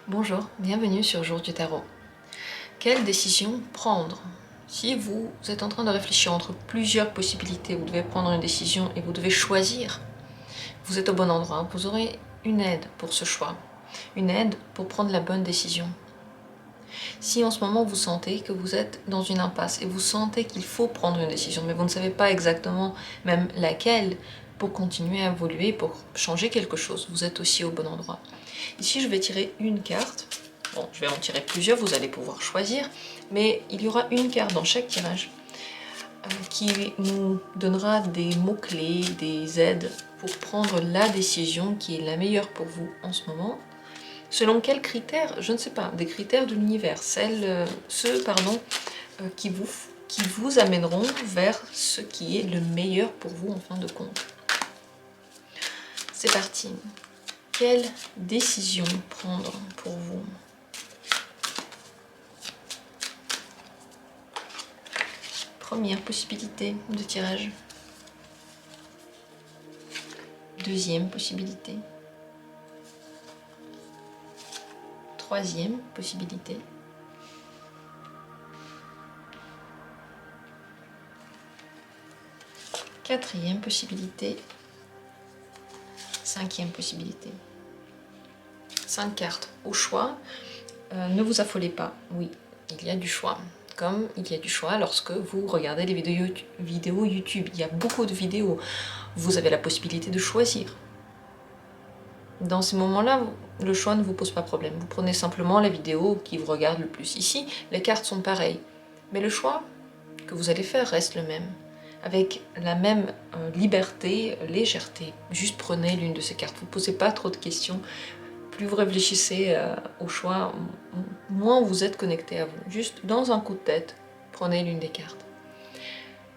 Bonjour, bienvenue sur Jour du Tarot. Quelle décision prendre? Si vous êtes en train de réfléchir entre plusieurs possibilités, vous devez prendre une décision et vous devez choisir, vous êtes au bon endroit, vous aurez une aide pour ce choix, une aide pour prendre la bonne décision. Si en ce moment vous sentez que vous êtes dans une impasse et vous sentez qu'il faut prendre une décision, mais vous ne savez pas exactement même laquelle, pour continuer à évoluer, pour changer quelque chose, vous êtes aussi au bon endroit. Ici, je vais tirer une carte. Bon, je vais en tirer plusieurs, vous allez pouvoir choisir, mais il y aura une carte dans chaque tirage qui nous donnera des mots-clés, des aides pour prendre la décision qui est la meilleure pour vous en ce moment. Selon quels critères? Je ne sais pas, des critères de l'univers, ceux qui vous amèneront vers ce qui est le meilleur pour vous en fin de compte. C'est parti. Quelle décision prendre pour vous? Première possibilité de tirage. Deuxième possibilité. Troisième possibilité. Quatrième possibilité. Cinquième possibilité. 5 cartes au choix. Ne vous affolez pas. Oui, il y a du choix. Comme il y a du choix lorsque vous regardez les vidéos YouTube. Il y a beaucoup de vidéos. Vous avez la possibilité de choisir. Dans ces moments-là, le choix ne vous pose pas problème. Vous prenez simplement la vidéo qui vous regarde le plus. Ici, les cartes sont pareilles. Mais le choix que vous allez faire reste le même. Avec la même liberté, légèreté. Juste prenez l'une de ces cartes. Vous ne posez pas trop de questions. Plus vous réfléchissez au choix, moins vous êtes connecté à vous. Juste dans un coup de tête, prenez l'une des cartes.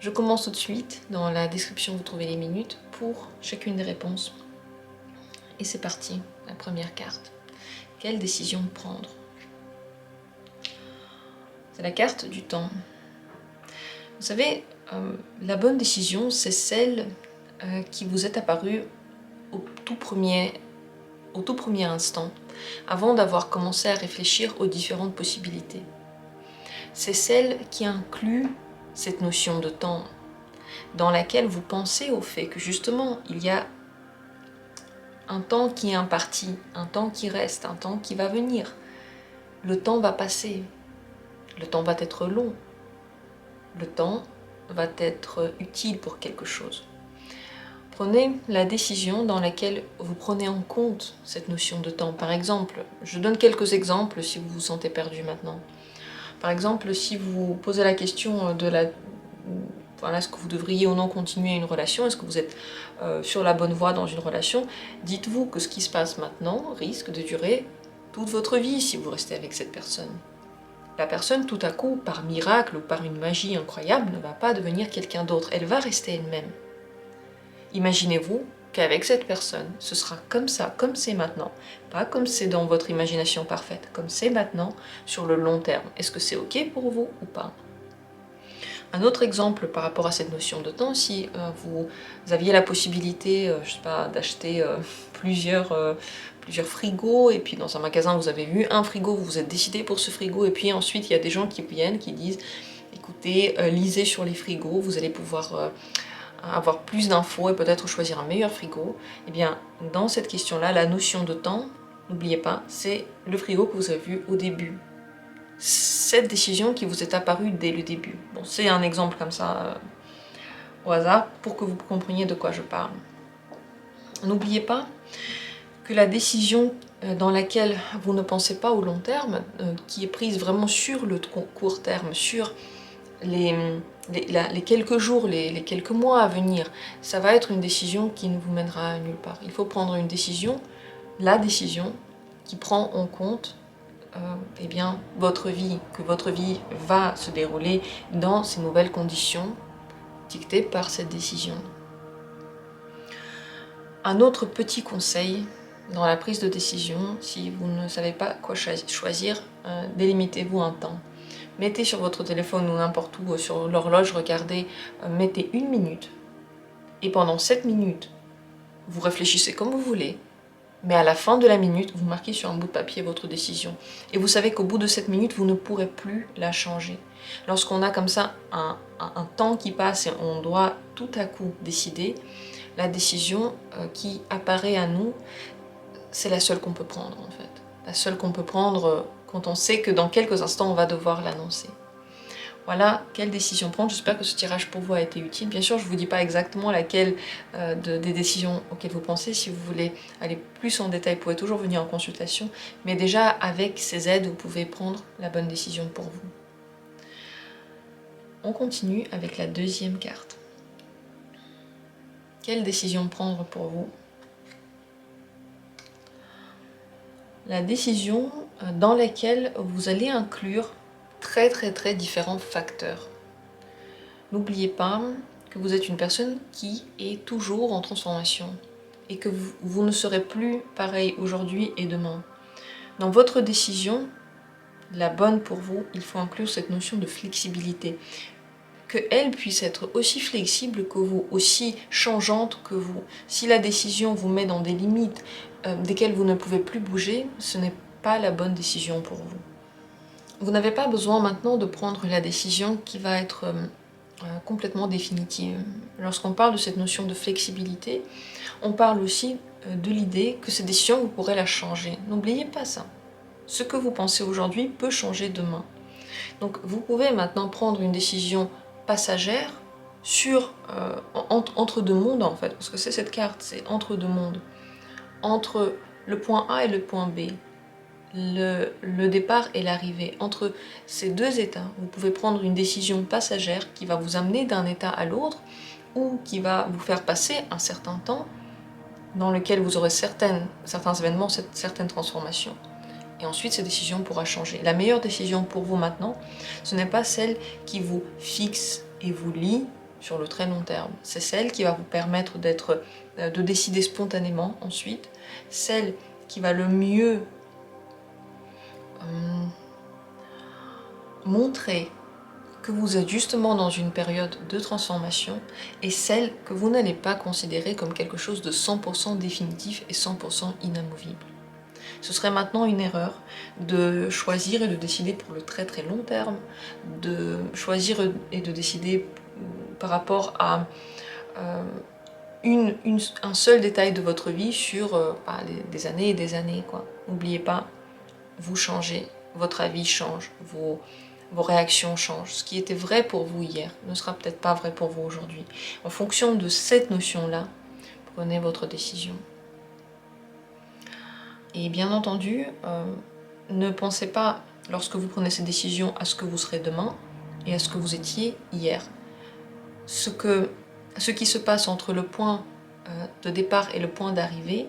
Je commence tout de suite. Dans la description, vous trouvez les minutes pour chacune des réponses. Et c'est parti, la première carte. Quelle décision prendre? C'est la carte du temps. Vous savez, la bonne décision, c'est celle qui vous est apparue au tout premier instant, avant d'avoir commencé à réfléchir aux différentes possibilités. C'est celle qui inclut cette notion de temps, dans laquelle vous pensez au fait que justement, il y a un temps qui est imparti, un temps qui reste, un temps qui va venir. Le temps va passer, le temps va être long, le temps va être utile pour quelque chose. Prenez la décision dans laquelle vous prenez en compte cette notion de temps. Par exemple, je donne quelques exemples si vous vous sentez perdu maintenant. Par exemple, si vous posez la question de est-ce que vous devriez ou non continuer une relation, est-ce que vous êtes sur la bonne voie dans une relation, dites-vous que ce qui se passe maintenant risque de durer toute votre vie si vous restez avec cette personne. La personne, tout à coup, par miracle ou par une magie incroyable, ne va pas devenir quelqu'un d'autre, elle va rester elle-même. Imaginez-vous qu'avec cette personne, ce sera comme ça, comme c'est maintenant, pas comme c'est dans votre imagination parfaite, comme c'est maintenant sur le long terme. Est-ce que c'est ok pour vous ou pas? Un autre exemple par rapport à cette notion de temps, si vous aviez la possibilité, je sais pas, d'acheter plusieurs frigos, et puis dans un magasin vous avez vu un frigo, vous vous êtes décidé pour ce frigo, et puis ensuite il y a des gens qui viennent, qui disent écoutez, lisez sur les frigos, vous allez pouvoir avoir plus d'infos et peut-être choisir un meilleur frigo. Et bien dans cette question-là, la notion de temps, n'oubliez pas, c'est le frigo que vous avez vu au début. Cette décision qui vous est apparue dès le début. Bon, c'est un exemple comme ça, au hasard, pour que vous compreniez de quoi je parle. N'oubliez pas que la décision dans laquelle vous ne pensez pas au long terme, qui est prise vraiment sur le court terme, sur les quelques jours, les quelques mois à venir, ça va être une décision qui ne vous mènera à nulle part. Il faut prendre une décision, la décision qui prend en compte eh bien, votre vie, que votre vie va se dérouler dans ces nouvelles conditions dictées par cette décision. Un autre petit conseil dans la prise de décision, si vous ne savez pas quoi choisir, délimitez-vous un temps. Mettez sur votre téléphone ou n'importe où, sur l'horloge, regardez, mettez 1 minute. Et pendant 7 minutes, vous réfléchissez comme vous voulez. Mais à la fin de la minute, vous marquez sur un bout de papier votre décision. Et vous savez qu'au bout de cette minute, vous ne pourrez plus la changer. Lorsqu'on a comme ça un temps qui passe et on doit tout à coup décider, la décision qui apparaît à nous, c'est la seule qu'on peut prendre en fait. La seule qu'on peut prendre quand on sait que dans quelques instants, on va devoir l'annoncer. Voilà, quelle décision prendre. J'espère que ce tirage pour vous a été utile. Bien sûr, je ne vous dis pas exactement laquelle des décisions auxquelles vous pensez. Si vous voulez aller plus en détail, vous pouvez toujours venir en consultation. Mais déjà, avec ces aides, vous pouvez prendre la bonne décision pour vous. On continue avec la deuxième carte. Quelle décision prendre pour vous? La décision dans laquelle vous allez inclure très différents facteurs. N'oubliez pas que vous êtes une personne qui est toujours en transformation et que vous ne serez plus pareil aujourd'hui et demain. Dans votre décision, la bonne pour vous, il faut inclure cette notion de flexibilité. Qu'elle puisse être aussi flexible que vous, aussi changeante que vous. Si la décision vous met dans des limites desquelles vous ne pouvez plus bouger, ce n'est pas la bonne décision pour vous. Vous n'avez pas besoin maintenant de prendre la décision qui va être complètement définitive. Lorsqu'on parle de cette notion de flexibilité, on parle aussi de l'idée que cette décision, vous pourrez la changer. N'oubliez pas ça. Ce que vous pensez aujourd'hui peut changer demain. Donc vous pouvez maintenant prendre une décision passagère sur, entre deux mondes en fait, parce que c'est cette carte, c'est entre deux mondes. Entre le point A et le point B. Le départ et l'arrivée. Entre ces deux états, vous pouvez prendre une décision passagère qui va vous amener d'un état à l'autre ou qui va vous faire passer un certain temps dans lequel vous aurez certains événements, certaines transformations. Et ensuite, cette décision pourra changer. La meilleure décision pour vous maintenant, ce n'est pas celle qui vous fixe et vous lie sur le très long terme. C'est celle qui va vous permettre de décider spontanément ensuite. Celle qui va le mieux montrer que vous êtes justement dans une période de transformation et celle que vous n'allez pas considérer comme quelque chose de 100% définitif et 100% inamovible. Ce serait maintenant une erreur de choisir et de décider pour le très long terme, de choisir et de décider par rapport à un seul détail de votre vie sur des années et des années. N'oubliez pas, vous changez, votre avis change, vos réactions changent. Ce qui était vrai pour vous hier ne sera peut-être pas vrai pour vous aujourd'hui. En fonction de cette notion-là, prenez votre décision. Et bien entendu, ne pensez pas, lorsque vous prenez cette décision, à ce que vous serez demain et à ce que vous étiez hier. Ce qui se passe entre le point de départ et le point d'arrivée,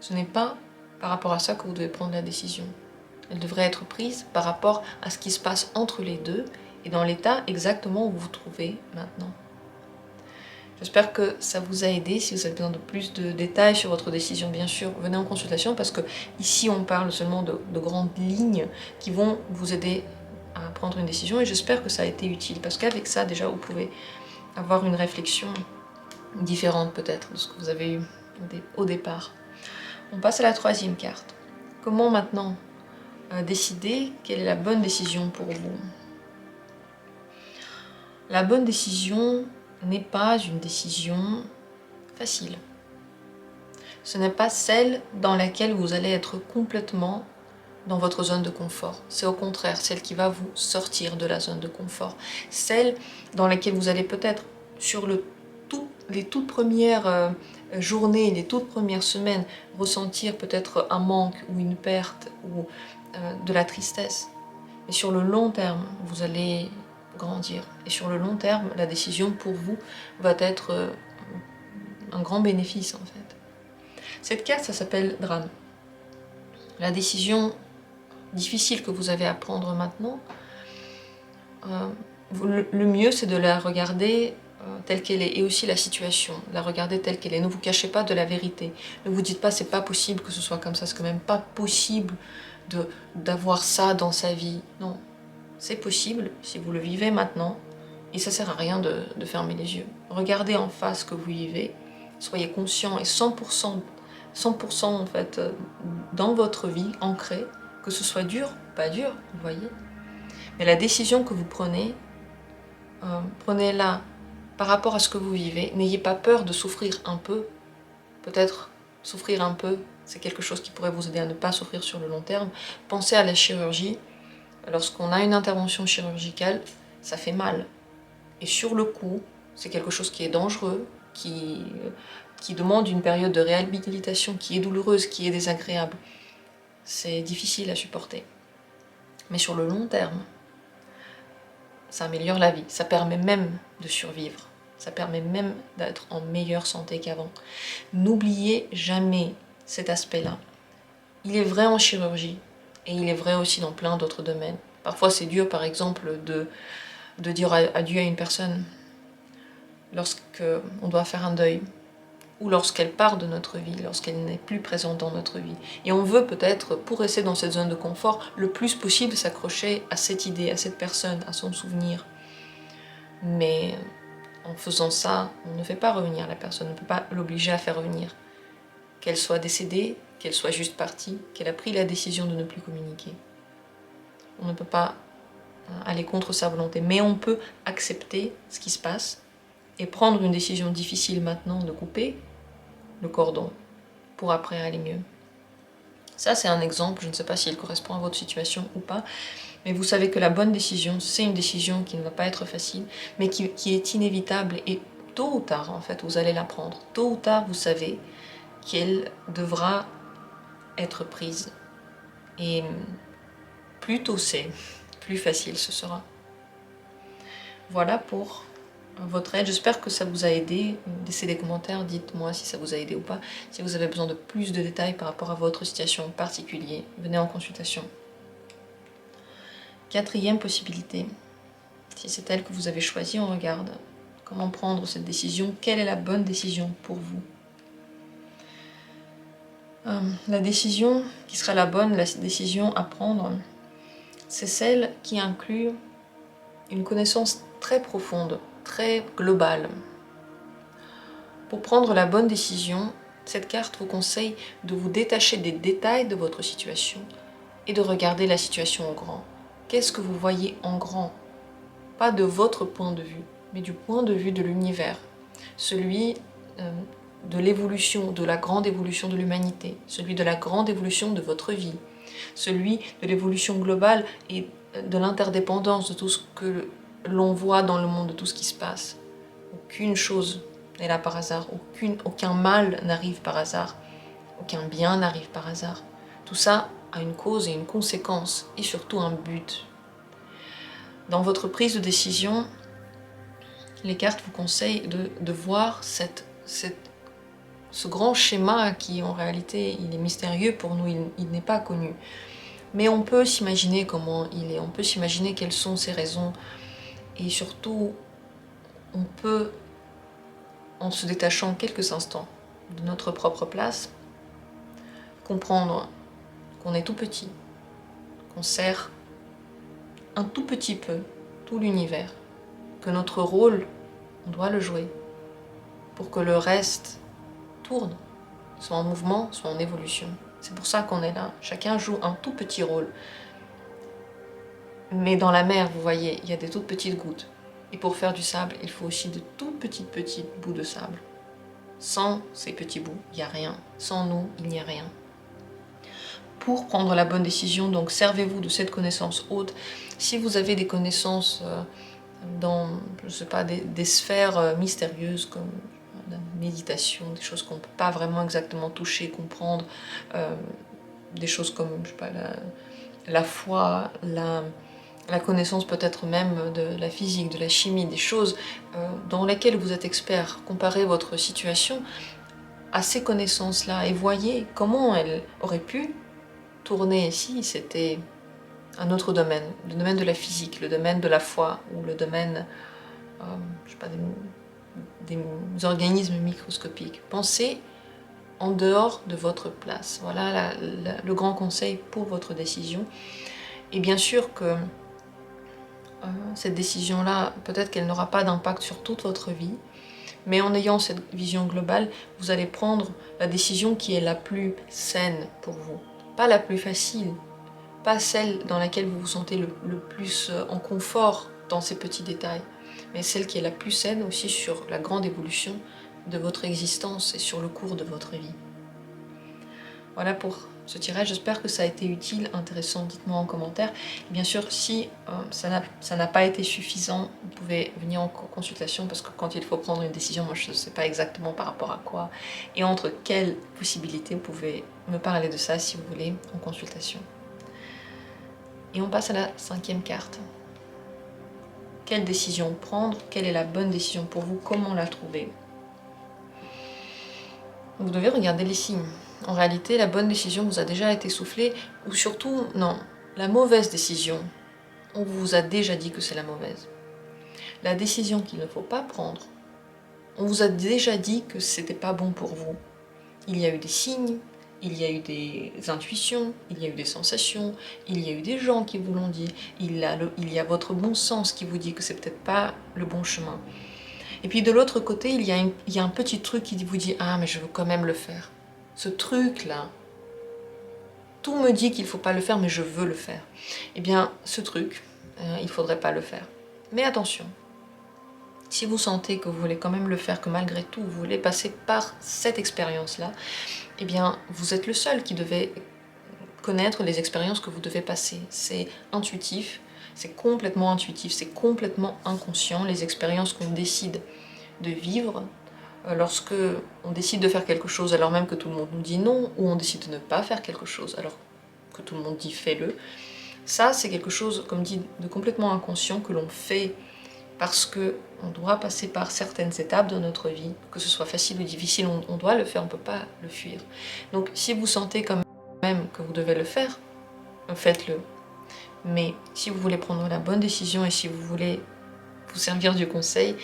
ce n'est pas par rapport à ça que vous devez prendre la décision. Elle devrait être prise par rapport à ce qui se passe entre les deux et dans l'état exactement où vous vous trouvez maintenant. J'espère que ça vous a aidé. Si vous avez besoin de plus de détails sur votre décision, bien sûr, venez en consultation parce que ici on parle seulement de grandes lignes qui vont vous aider à prendre une décision et j'espère que ça a été utile parce qu'avec ça déjà vous pouvez avoir une réflexion différente peut-être de ce que vous avez eu au départ. On passe à la troisième carte. Comment maintenant décider quelle est la bonne décision pour vous? La bonne décision n'est pas une décision facile. Ce n'est pas celle dans laquelle vous allez être complètement dans votre zone de confort. C'est au contraire celle qui va vous sortir de la zone de confort. Celle dans laquelle vous allez peut-être sur les toutes premières journées, les toutes premières semaines, ressentir peut-être un manque ou une perte ou de la tristesse. Mais sur le long terme, vous allez grandir. Et sur le long terme, la décision pour vous va être un grand bénéfice en fait. Cette carte, ça s'appelle drame. La décision difficile que vous avez à prendre maintenant, le mieux c'est de la regarder telle qu'elle est et aussi la situation, la regarder telle qu'elle est. Ne vous cachez pas de la vérité. Ne vous dites pas c'est pas possible que ce soit comme ça, c'est quand même pas possible d'avoir ça dans sa vie. Non, c'est possible si vous le vivez maintenant et ça sert à rien de fermer les yeux. Regardez en face ce que vous vivez, soyez conscient et 100% 100% en fait dans votre vie, ancré, que ce soit dur, pas dur, vous voyez. Mais la décision que vous prenez, prenez-la par rapport à ce que vous vivez. N'ayez pas peur de souffrir un peu. Peut-être souffrir un peu, c'est quelque chose qui pourrait vous aider à ne pas souffrir sur le long terme. Pensez à la chirurgie. Lorsqu'on a une intervention chirurgicale, ça fait mal. Et sur le coup, c'est quelque chose qui est dangereux, qui demande une période de réhabilitation qui est douloureuse, qui est désagréable. C'est difficile à supporter. Mais sur le long terme, ça améliore la vie. Ça permet même de survivre. Ça permet même d'être en meilleure santé qu'avant. N'oubliez jamais cet aspect-là. Il est vrai en chirurgie et il est vrai aussi dans plein d'autres domaines. Parfois c'est dur par exemple de dire adieu à une personne lorsqu'on doit faire un deuil ou lorsqu'elle part de notre vie, lorsqu'elle n'est plus présente dans notre vie. Et on veut peut-être, pour rester dans cette zone de confort, le plus possible s'accrocher à cette idée, à cette personne, à son souvenir. Mais en faisant ça, on ne fait pas revenir la personne, on ne peut pas l'obliger à faire revenir. Qu'elle soit décédée, qu'elle soit juste partie, qu'elle a pris la décision de ne plus communiquer. On ne peut pas aller contre sa volonté, mais on peut accepter ce qui se passe et prendre une décision difficile maintenant de couper le cordon pour après aller mieux. Ça, c'est un exemple, je ne sais pas s'il correspond à votre situation ou pas, mais vous savez que la bonne décision, c'est une décision qui ne va pas être facile, mais qui est inévitable et tôt ou tard, en fait, vous allez la prendre. Tôt ou tard, vous savez qu'elle devra être prise. Et plus tôt c'est, plus facile ce sera. Voilà pour votre aide. J'espère que ça vous a aidé. Laissez des commentaires, dites-moi si ça vous a aidé ou pas. Si vous avez besoin de plus de détails par rapport à votre situation particulière, venez en consultation. Quatrième possibilité, si c'est elle que vous avez choisie, on regarde comment prendre cette décision. Quelle est la bonne décision pour vous? La décision qui sera la bonne, la décision à prendre, c'est celle qui inclut une connaissance très profonde, très globale. Pour prendre la bonne décision, cette carte vous conseille de vous détacher des détails de votre situation et de regarder la situation en grand. Qu'est-ce que vous voyez en grand? Pas de votre point de vue, mais du point de vue de l'univers. Celui de l'évolution, de la grande évolution de l'humanité, celui de la grande évolution de votre vie, celui de l'évolution globale et de l'interdépendance de tout ce que l'on voit dans le monde, de tout ce qui se passe. Aucune chose n'est là par hasard, aucun mal n'arrive par hasard, aucun bien n'arrive par hasard. Tout ça a une cause et une conséquence, et surtout un but. Dans votre prise de décision, les cartes vous conseillent de voir ce grand schéma qui, en réalité, il est mystérieux pour nous, il n'est pas connu. Mais on peut s'imaginer comment il est, on peut s'imaginer quelles sont ses raisons, et surtout, on peut, en se détachant quelques instants de notre propre place, comprendre qu'on est tout petit, qu'on sert un tout petit peu tout l'univers, que notre rôle, on doit le jouer pour que le reste tourne, soit en mouvement, soit en évolution. C'est pour ça qu'on est là. Chacun joue un tout petit rôle. Mais dans la mer, vous voyez, il y a des toutes petites gouttes. Et pour faire du sable, il faut aussi de toutes petites bouts de sable. Sans ces petits bouts, il n'y a rien. Sans nous, il n'y a rien. Pour prendre la bonne décision, donc servez-vous de cette connaissance haute. Si vous avez des connaissances dans, je ne sais pas, des sphères mystérieuses comme la méditation, des choses qu'on ne peut pas vraiment exactement toucher, comprendre, des choses comme, je sais pas, la foi, la connaissance peut-être même de la physique, de la chimie, des choses dans lesquelles vous êtes expert. Comparez votre situation à ces connaissances-là et voyez comment elles auraient pu tourner si c'était un autre domaine, le domaine de la physique, le domaine de la foi ou le domaine je sais pas, des organismes microscopiques. Pensez en dehors de votre place. Voilà le grand conseil pour votre décision. Et bien sûr que cette décision-là, peut-être qu'elle n'aura pas d'impact sur toute votre vie, Mais en ayant cette vision globale, vous allez prendre la décision qui est la plus saine pour vous. Pas la plus facile, pas celle dans laquelle vous vous sentez le plus en confort dans ces petits détails, mais celle qui est la plus saine aussi sur la grande évolution de votre existence et sur le cours de votre vie. Voilà pour ce tirage, j'espère que ça a été utile, intéressant, dites-moi en commentaire. Bien sûr, si ça n'a pas été suffisant, vous pouvez venir en consultation, parce que quand il faut prendre une décision, moi je ne sais pas exactement par rapport à quoi, et entre quelles possibilités, vous pouvez me parler de ça si vous voulez en consultation. Et on passe à la 5e carte. Quelle décision prendre? Quelle est la bonne décision pour vous? Comment la trouver? Vous devez regarder les signes. En réalité, la bonne décision vous a déjà été soufflée, ou surtout, non, la mauvaise décision, on vous a déjà dit que c'est la mauvaise. La décision qu'il ne faut pas prendre, on vous a déjà dit que c'était pas bon pour vous. Il y a eu des signes, il y a eu des intuitions, il y a eu des sensations, il y a eu des gens qui vous l'ont dit, il y a votre bon sens qui vous dit que c'est peut-être pas le bon chemin. Et puis de l'autre côté, il y a un petit truc qui vous dit « Ah, mais je veux quand même le faire ». Ce truc-là, tout me dit qu'il ne faut pas le faire, mais je veux le faire. Eh bien, ce truc, il ne faudrait pas le faire. Mais attention, si vous sentez que vous voulez quand même le faire, que malgré tout, vous voulez passer par cette expérience-là, eh bien, vous êtes le seul qui devait connaître les expériences que vous devez passer. C'est intuitif, c'est complètement intuitif, c'est complètement inconscient, les expériences qu'on décide de vivre. Lorsque on décide de faire quelque chose alors même que tout le monde nous dit non, ou on décide de ne pas faire quelque chose alors que tout le monde dit fais-le, ça c'est quelque chose, comme dit, de complètement inconscient que l'on fait parce que on doit passer par certaines étapes de notre vie, que ce soit facile ou difficile, on doit le faire, on ne peut pas le fuir. Donc si vous sentez quand même que vous devez le faire, faites-le. Mais si vous voulez prendre la bonne décision et si vous voulez vous servir du conseil,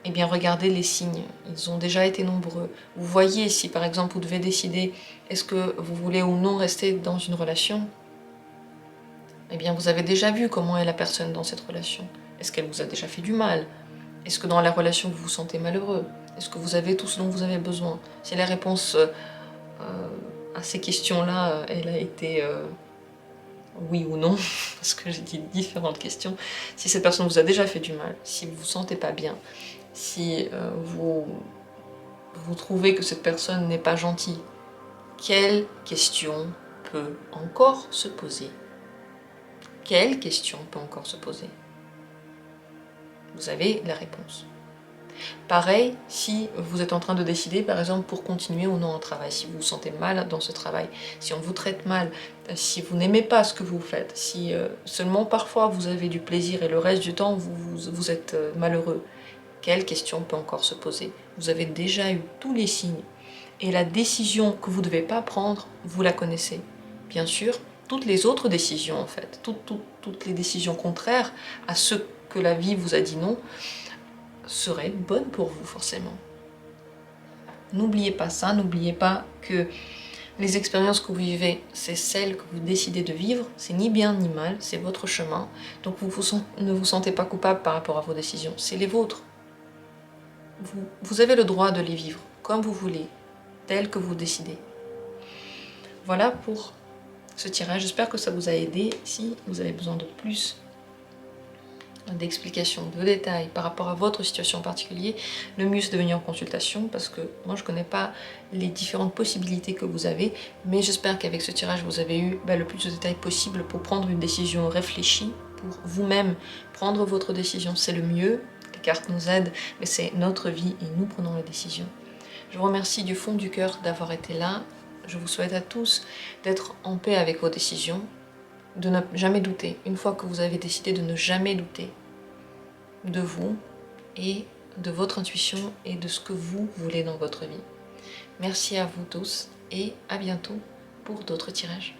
eh bien regardez les signes, ils ont déjà été nombreux. Vous voyez si par exemple vous devez décider est-ce que vous voulez ou non rester dans une relation, eh bien vous avez déjà vu comment est la personne dans cette relation. Est-ce qu'elle vous a déjà fait du mal? Est-ce que dans la relation vous vous sentez malheureux? Est-ce que vous avez tout ce dont vous avez besoin? Si la réponse à ces questions-là, elle a été oui ou non, parce que j'ai dit différentes questions, si cette personne vous a déjà fait du mal, si vous vous sentez pas bien, si vous trouvez que cette personne n'est pas gentille, quelle question peut encore se poser? Quelle question peut encore se poser? Vous avez la réponse. Pareil, si vous êtes en train de décider, par exemple, pour continuer ou non un travail, si vous vous sentez mal dans ce travail, si on vous traite mal, si vous n'aimez pas ce que vous faites, si seulement parfois vous avez du plaisir et le reste du temps vous êtes malheureux, quelle question peut encore se poser? Vous avez déjà eu tous les signes. Et la décision que vous ne devez pas prendre, vous la connaissez. Bien sûr, toutes les autres décisions, en fait, toutes les décisions contraires à ce que la vie vous a dit non, seraient bonnes pour vous, forcément. N'oubliez pas ça, n'oubliez pas que les expériences que vous vivez, c'est celles que vous décidez de vivre, c'est ni bien ni mal, c'est votre chemin, donc ne vous sentez pas coupable par rapport à vos décisions, c'est les vôtres. Vous avez le droit de les vivre comme vous voulez, tel que vous décidez. Voilà pour ce tirage, j'espère que ça vous a aidé. Si vous avez besoin de plus d'explications, de détails par rapport à votre situation en particulier, le mieux c'est de venir en consultation parce que moi je ne connais pas les différentes possibilités que vous avez, mais j'espère qu'avec ce tirage vous avez eu le plus de détails possible pour prendre une décision réfléchie, pour vous-même prendre votre décision, c'est le mieux. Les cartes nous aident, mais c'est notre vie et nous prenons les décisions. Je vous remercie du fond du cœur d'avoir été là. Je vous souhaite à tous d'être en paix avec vos décisions, de ne jamais douter. Une fois que vous avez décidé, de ne jamais douter de vous et de votre intuition et de ce que vous voulez dans votre vie. Merci à vous tous et à bientôt pour d'autres tirages.